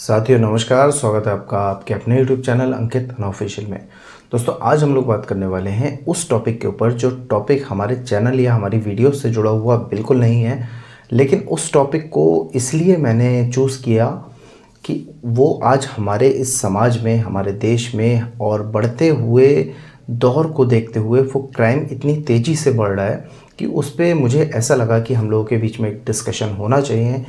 साथियों नमस्कार, स्वागत है आपका आपके अपने यूट्यूब चैनल अंकित अनऑफिशियल में। दोस्तों आज हम लोग बात करने वाले हैं उस टॉपिक के ऊपर जो टॉपिक हमारे चैनल या हमारी वीडियो से जुड़ा हुआ बिल्कुल नहीं है, लेकिन उस टॉपिक को इसलिए मैंने चूज़ किया कि वो आज हमारे इस समाज में, हमारे देश में और बढ़ते हुए दौर को देखते हुए वो क्राइम इतनी तेज़ी से बढ़ रहा है कि उस पे मुझे ऐसा लगा कि हम लोगों के बीच में एक डिस्कशन होना चाहिए।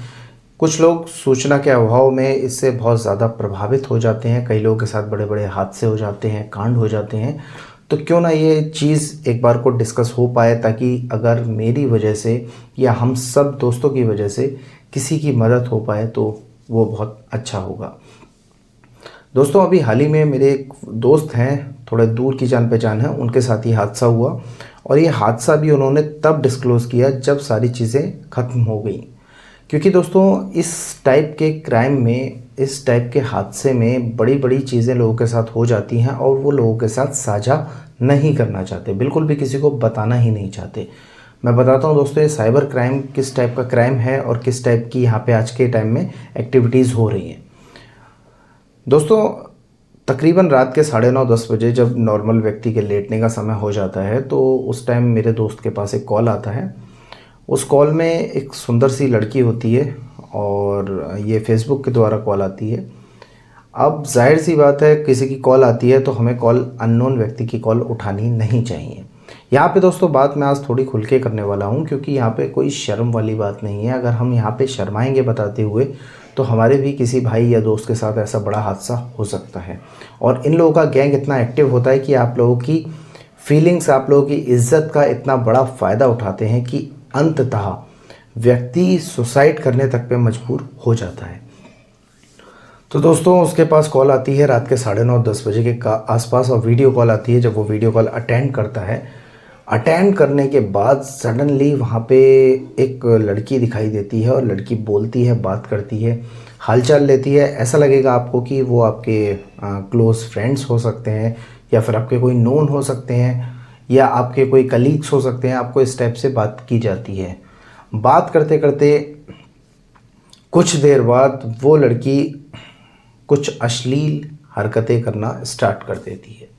कुछ लोग सूचना के अभाव में इससे बहुत ज़्यादा प्रभावित हो जाते हैं, कई लोगों के साथ बड़े बड़े हादसे हो जाते हैं, कांड हो जाते हैं। तो क्यों ना ये चीज़ एक बार को डिस्कस हो पाए, ताकि अगर मेरी वजह से या हम सब दोस्तों की वजह से किसी की मदद हो पाए तो वो बहुत अच्छा होगा। दोस्तों अभी हाल ही में मेरे एक दोस्त हैं, थोड़े दूर की जान पहचान है, उनके साथ ये हादसा हुआ और ये हादसा भी उन्होंने तब डिस्क्लोज़ किया जब सारी चीज़ें ख़त्म हो गई। क्योंकि दोस्तों इस टाइप के क्राइम में, इस टाइप के हादसे में बड़ी बड़ी चीज़ें लोगों के साथ हो जाती हैं और वो लोगों के साथ साझा नहीं करना चाहते, बिल्कुल भी किसी को बताना ही नहीं चाहते। मैं बताता हूँ दोस्तों ये साइबर क्राइम किस टाइप का क्राइम है और किस टाइप की यहाँ पे आज के टाइम में एक्टिविटीज़ हो रही हैं। दोस्तों तकरीबन रात के 9:30-10 बजे जब नॉर्मल व्यक्ति के लेटने का समय हो जाता है तो उस टाइम मेरे दोस्त के पास एक कॉल आता है। उस कॉल में एक सुंदर सी लड़की होती है और ये फेसबुक के द्वारा कॉल आती है। अब जाहिर सी बात है, किसी की कॉल आती है तो हमें कॉल अननोन व्यक्ति की कॉल उठानी नहीं चाहिए। यहाँ पे दोस्तों बात मैं आज थोड़ी खुल के करने वाला हूँ, क्योंकि यहाँ पे कोई शर्म वाली बात नहीं है। अगर हम यहाँ पे शर्माएंगे बताते हुए तो हमारे भी किसी भाई या दोस्त के साथ ऐसा बड़ा हादसा हो सकता है। और इन लोगों का गैंग इतना एक्टिव होता है कि आप लोगों की फीलिंग्स, आप लोगों की इज्जत का इतना बड़ा फ़ायदा उठाते हैं कि अंततः व्यक्ति सुसाइड करने तक पे मजबूर हो जाता है। तो दोस्तों उसके पास कॉल आती है रात के 9:30-10 बजे के आसपास और वीडियो कॉल आती है। जब वो वीडियो कॉल अटेंड करता है, अटेंड करने के बाद सडनली वहाँ पे एक लड़की दिखाई देती है और लड़की बोलती है, बात करती है, हालचाल लेती है। ऐसा लगेगा आपको कि वो आपके क्लोज़ फ्रेंड्स हो सकते हैं या फिर आपके कोई नोन हो सकते हैं या आपके कोई कलीग्स हो सकते हैं। आपको इस टाइप से बात की जाती है। बात करते करते कुछ देर बाद वो लड़की कुछ अश्लील हरकतें करना स्टार्ट कर देती है।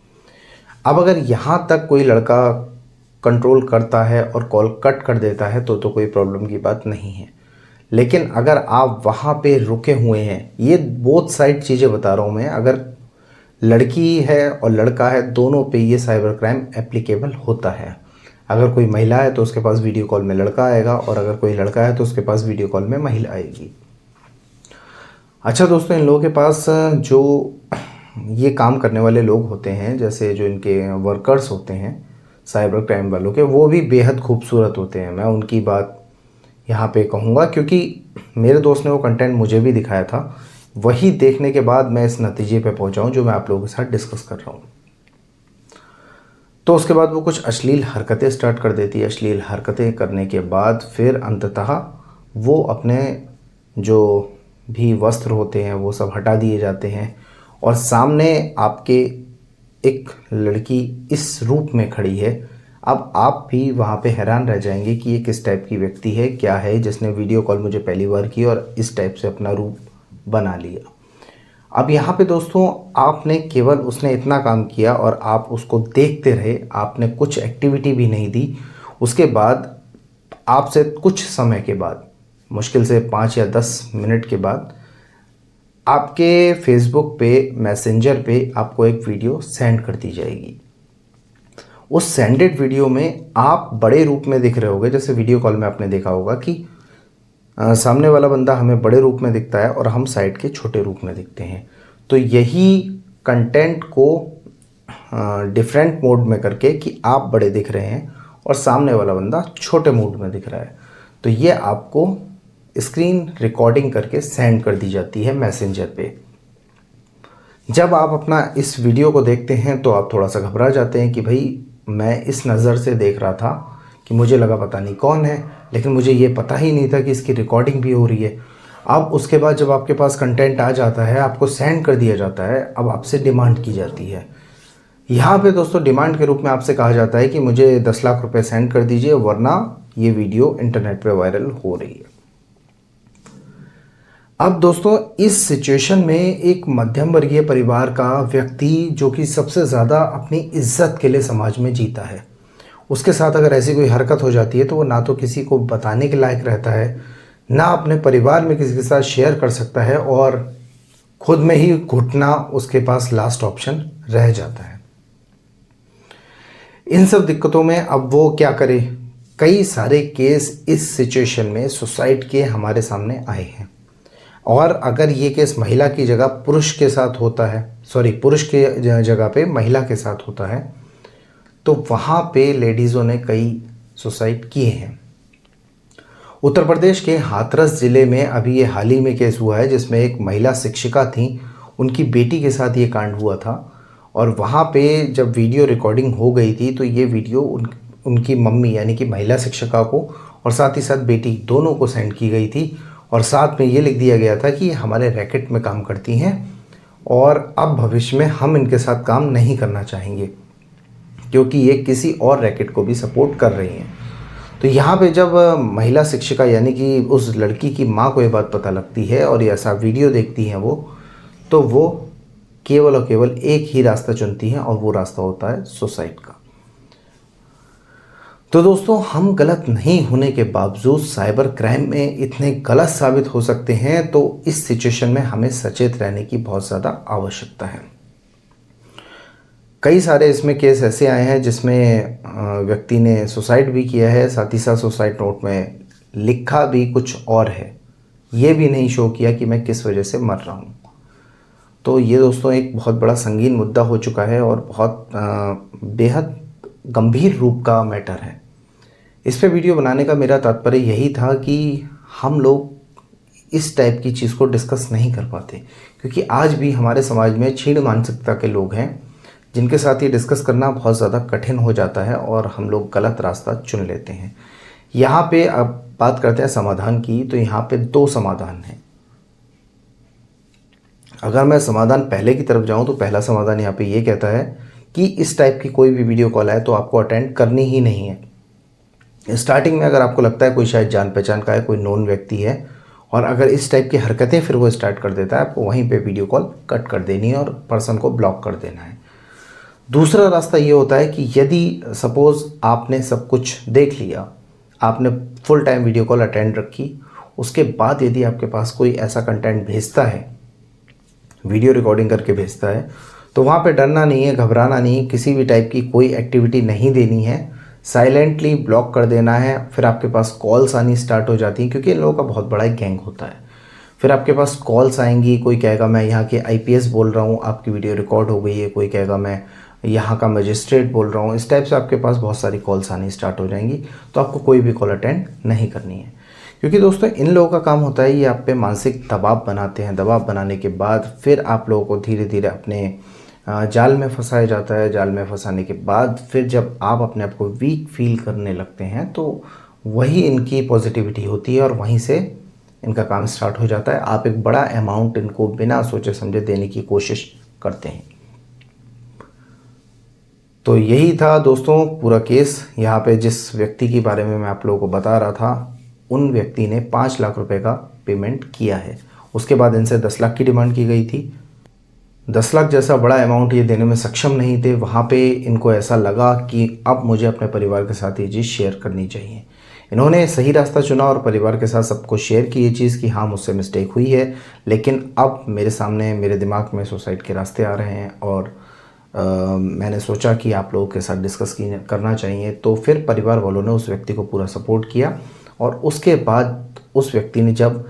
अब अगर यहाँ तक कोई लड़का कंट्रोल करता है और कॉल कट कर देता है तो कोई प्रॉब्लम की बात नहीं है। लेकिन अगर आप वहाँ पे रुके हुए हैं, ये बोथ साइड चीज़ें बता रहा हूँ मैं, अगर लड़की है और लड़का है, दोनों पे ये साइबर क्राइम एप्लीकेबल होता है। अगर कोई महिला है तो उसके पास वीडियो कॉल में लड़का आएगा और अगर कोई लड़का है तो उसके पास वीडियो कॉल में महिला आएगी। अच्छा दोस्तों, इन लोगों के पास जो ये काम करने वाले लोग होते हैं, जैसे जो इनके वर्कर्स होते हैं साइबर क्राइम वालों के, वो भी बेहद खूबसूरत होते हैं। मैं उनकी बात यहाँ पे कहूँगा क्योंकि मेरे दोस्त ने वो कंटेंट मुझे भी दिखाया था। वही देखने के बाद मैं इस नतीजे पे पहुँचा हूँ जो मैं आप लोगों के साथ डिस्कस कर रहा हूँ। तो उसके बाद वो कुछ अश्लील हरकतें स्टार्ट कर देती है। अश्लील हरकतें करने के बाद फिर अंततः वो अपने जो भी वस्त्र होते हैं वो सब हटा दिए जाते हैं और सामने आपके एक लड़की इस रूप में खड़ी है। अब आप भी वहाँ पे हैरान रह जाएंगे कि ये किस टाइप की व्यक्ति है, क्या है जिसने वीडियो कॉल मुझे पहली बार की और इस टाइप से अपना रूप बना लिया। अब यहाँ पे दोस्तों आपने केवल, उसने इतना काम किया और आप उसको देखते रहे, आपने कुछ एक्टिविटी भी नहीं दी। उसके बाद आपसे कुछ समय के बाद, मुश्किल से 5 या 10 मिनट के बाद, आपके फेसबुक पे, मैसेंजर पे आपको एक वीडियो सेंड कर दी जाएगी। उस सेंडेड वीडियो में आप बड़े रूप में दिख रहे होगे, जैसे वीडियो कॉल में आपने देखा होगा कि सामने वाला बंदा हमें बड़े रूप में दिखता है और हम साइड के छोटे रूप में दिखते हैं। तो यही कंटेंट को डिफरेंट मोड में करके कि आप बड़े दिख रहे हैं और सामने वाला बंदा छोटे मोड में दिख रहा है, तो ये आपको स्क्रीन रिकॉर्डिंग करके सेंड कर दी जाती है मैसेंजर पे। जब आप अपना इस वीडियो को देखते हैं तो आप थोड़ा सा घबरा जाते हैं कि भाई मैं इस नज़र से देख रहा था कि मुझे लगा पता नहीं कौन है, लेकिन मुझे ये पता ही नहीं था कि इसकी रिकॉर्डिंग भी हो रही है। अब उसके बाद जब आपके पास कंटेंट आ जाता है, आपको सेंड कर दिया जाता है, अब आपसे डिमांड की जाती है। यहाँ पे दोस्तों डिमांड के रूप में आपसे कहा जाता है कि मुझे 10 लाख रुपए सेंड कर दीजिए, वरना ये वीडियो इंटरनेट पे वायरल हो रही है। अब दोस्तों इस सिचुएशन में एक मध्यम वर्गीय परिवार का व्यक्ति जो कि सबसे ज़्यादा अपनी इज्जत के लिए समाज में जीता है, उसके साथ अगर ऐसी कोई हरकत हो जाती है तो वो ना तो किसी को बताने के लायक रहता है, ना अपने परिवार में किसी के साथ शेयर कर सकता है, और खुद में ही घुटना उसके पास लास्ट ऑप्शन रह जाता है। इन सब दिक्कतों में अब वो क्या करे? कई सारे केस इस सिचुएशन में सुसाइड के हमारे सामने आए हैं, और अगर ये केस महिला की जगह पुरुष के साथ होता है, पुरुष के जगह पे महिला के साथ होता है, तो वहाँ पे लेडीज़ों ने कई सुसाइड किए हैं। उत्तर प्रदेश के हाथरस ज़िले में अभी ये हाल ही में केस हुआ है जिसमें एक महिला शिक्षिका थी, उनकी बेटी के साथ ये कांड हुआ था, और वहाँ पे जब वीडियो रिकॉर्डिंग हो गई थी तो ये वीडियो उनकी मम्मी यानी कि महिला शिक्षिका को और साथ ही साथ बेटी दोनों को सेंड की गई थी, और साथ में ये लिख दिया गया था कि हमारे रैकेट में काम करती हैं और अब भविष्य में हम इनके साथ काम नहीं करना चाहेंगे क्योंकि ये किसी और रैकेट को भी सपोर्ट कर रही हैं। तो यहाँ पे जब महिला शिक्षिका यानी कि उस लड़की की माँ को ये बात पता लगती है और ये ऐसा वीडियो देखती हैं वो, तो वो केवल और केवल एक ही रास्ता चुनती हैं, और वो रास्ता होता है सुसाइड का। तो दोस्तों, हम गलत नहीं होने के बावजूद साइबर क्राइम में इतने गलत साबित हो सकते हैं, तो इस सिचुएशन में हमें सचेत रहने की बहुत ज़्यादा आवश्यकता है। कई सारे इसमें केस ऐसे आए हैं जिसमें व्यक्ति ने सुसाइड भी किया है, साथ ही साथ सुसाइड नोट में लिखा भी कुछ और है, ये भी नहीं शो किया कि मैं किस वजह से मर रहा हूँ। तो ये दोस्तों एक बहुत बड़ा संगीन मुद्दा हो चुका है और बहुत बेहद गंभीर रूप का मैटर है। इस पे वीडियो बनाने का मेरा तात्पर्य यही था कि हम लोग इस टाइप की चीज़ को डिस्कस नहीं कर पाते, क्योंकि आज भी हमारे समाज में क्षीण मानसिकता के लोग हैं जिनके साथ ये डिस्कस करना बहुत ज़्यादा कठिन हो जाता है और हम लोग गलत रास्ता चुन लेते हैं। यहाँ पे अब बात करते हैं समाधान की, तो यहाँ पे 2 समाधान हैं। अगर मैं समाधान पहले की तरफ जाऊँ तो पहला समाधान यहाँ पे ये कहता है कि इस टाइप की कोई भी वीडियो कॉल आए तो आपको अटेंड करनी ही नहीं है। स्टार्टिंग में अगर आपको लगता है कोई शायद जान पहचान का है, कोई नोन व्यक्ति है, और अगर इस टाइप की हरकतें फिर वो स्टार्ट कर देता है, आपको वहीं पे वीडियो कॉल कट कर देनी है और पर्सन को ब्लॉक कर देना है। दूसरा रास्ता ये होता है कि यदि सपोज़ आपने सब कुछ देख लिया, आपने full time video call attend रखी, उसके बाद यदि आपके पास कोई ऐसा कंटेंट भेजता है, वीडियो रिकॉर्डिंग करके भेजता है, तो वहाँ पे डरना नहीं है, घबराना नहीं है, किसी भी टाइप की कोई एक्टिविटी नहीं देनी है, साइलेंटली ब्लॉक कर देना है। फिर आपके पास कॉल्स आनी स्टार्ट हो जाती हैं, क्योंकि इन लोगों का बहुत बड़ा एक गैंग होता है। फिर आपके पास कॉल्स आएंगी, कोई कहेगा मैं यहाँ के आईपीएस बोल रहा हूँ, आपकी वीडियो रिकॉर्ड हो गई है, कोई कहेगा मैं यहाँ का मजिस्ट्रेट बोल रहा हूँ। इस टाइप से आपके पास बहुत सारी कॉल्स आनी स्टार्ट हो जाएंगी, तो आपको कोई भी कॉल अटेंड नहीं करनी है, क्योंकि दोस्तों इन लोगों का काम होता है ये आप पे मानसिक दबाव बनाते हैं। दबाव बनाने के बाद फिर आप लोगों को धीरे धीरे अपने जाल में फंसाया जाता है। जाल में फंसाने के बाद फिर जब आप अपने आप को वीक फील करने लगते हैं, तो वही इनकी पॉजिटिविटी होती है और वहीं से इनका काम स्टार्ट हो जाता है। आप एक बड़ा अमाउंट इनको बिना सोचे समझे देने की कोशिश करते हैं। तो यही था दोस्तों पूरा केस। यहाँ पे जिस व्यक्ति के बारे में मैं आप लोगों को बता रहा था, उन व्यक्ति ने 5 लाख रुपए का पेमेंट किया है। उसके बाद इनसे 10 लाख की डिमांड की गई थी। 10 लाख जैसा बड़ा अमाउंट ये देने में सक्षम नहीं थे। वहाँ पे इनको ऐसा लगा कि अब मुझे अपने परिवार के साथ ये चीज़ शेयर करनी चाहिए। इन्होंने सही रास्ता चुना और परिवार के साथ सबको शेयर की ये चीज़ कि हाँ, मुझसे मिस्टेक हुई है, लेकिन अब मेरे सामने मेरे दिमाग में सुसाइड के रास्ते आ रहे हैं और मैंने सोचा कि आप लोगों के साथ डिस्कस करना चाहिए। तो फिर परिवार वालों ने उस व्यक्ति को पूरा सपोर्ट किया, और उसके बाद उस व्यक्ति ने जब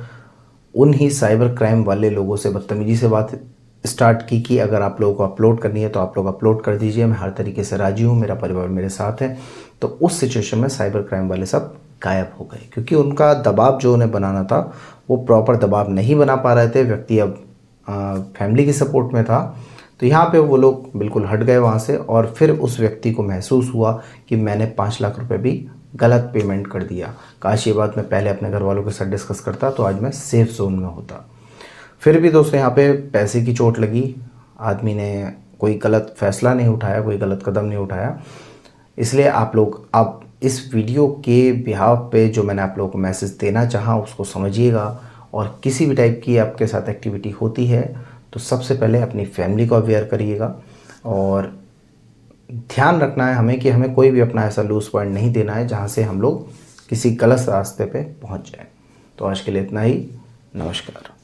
उन ही साइबर क्राइम वाले लोगों से बदतमीजी से बात स्टार्ट की कि अगर आप लोगों को अपलोड करनी है तो आप लोग अपलोड कर दीजिए, मैं हर तरीके से राजी हूँ, मेरा परिवार मेरे साथ है, तो उस सिचुएशन में साइबर क्राइम वाले सब गायब हो गए, क्योंकि उनका दबाव जो उन्हें बनाना था वो प्रॉपर दबाव नहीं बना पा रहे थे। व्यक्ति अब फैमिली की सपोर्ट में था, तो यहाँ पे वो लोग बिल्कुल हट गए वहाँ से, और फिर उस व्यक्ति को महसूस हुआ कि मैंने 5 लाख रुपए भी गलत पेमेंट कर दिया। काश ये बात मैं पहले अपने घर वालों के साथ डिस्कस करता तो आज मैं सेफ जोन में होता। फिर भी दोस्तों यहाँ पे पैसे की चोट लगी, आदमी ने कोई गलत फैसला नहीं उठाया, कोई गलत कदम नहीं उठाया। इसलिए आप लोग अब इस वीडियो के बिहाफ पे जो मैंने आप लोगों को मैसेज देना चाहा उसको समझिएगा और किसी भी टाइप की आपके साथ एक्टिविटी होती है तो सबसे पहले अपनी फैमिली को अवेयर करिएगा और ध्यान रखना है हमें कि हमें कोई भी अपना ऐसा लूज़ पॉइंट नहीं देना है जहाँ से हम लोग किसी गलत रास्ते पे पहुँच जाएं। तो आज के लिए इतना ही। नमस्कार।